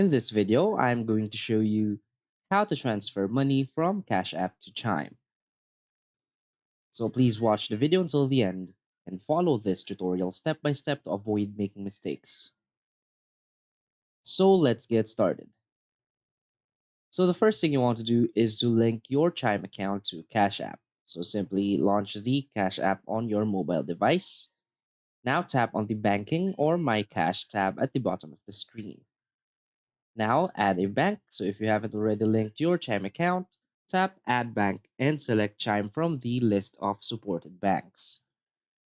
In this video, I'm going to show you how to transfer money from Cash App to Chime. So please watch the video until the end and follow this tutorial step by step to avoid making mistakes. So let's get started. So the first thing you want to do is to link your Chime account to Cash App. So simply launch the Cash App on your mobile device. Now tap on the Banking or My Cash tab at the bottom of the screen. Now add a bank. So if you haven't already linked your Chime account, tap Add Bank and select Chime from the list of supported banks.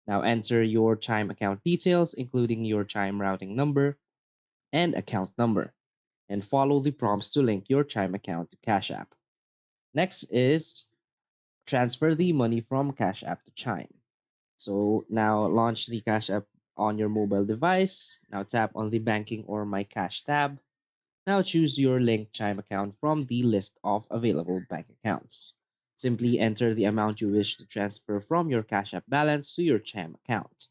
Now enter your Chime account details, including your Chime routing number and account number, and follow the prompts to link your Chime account to Cash App. Next is transfer the money from Cash App to Chime. So now launch the Cash App on your mobile device. Now tap on the Banking or My Cash tab. Now choose your linked Chime account from the list of available bank accounts. Simply enter the amount you wish to transfer from your Cash App balance to your Chime account.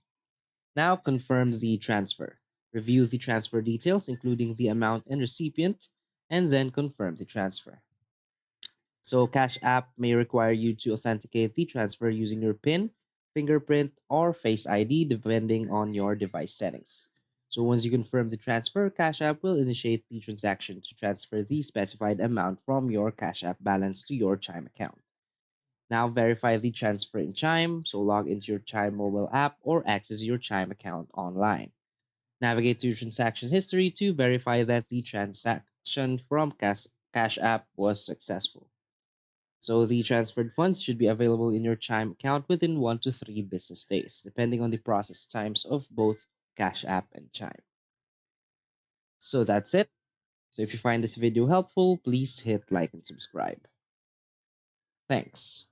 Now confirm the transfer. Review the transfer details, including the amount and recipient, and then confirm the transfer. So Cash App may require you to authenticate the transfer using your PIN, fingerprint, or Face ID depending on your device settings. So once you confirm the transfer, Cash App will initiate the transaction to transfer the specified amount from your Cash App balance to your Chime account. Now verify the transfer in Chime, so log into your Chime mobile app or access your Chime account online. Navigate to your transaction history to verify that the transaction from Cash App was successful. So the transferred funds should be available in your Chime account within 1 to 3 business days, depending on the process times of both Cash App and Chime. So that's it. So if you find this video helpful, please hit like and subscribe. Thanks.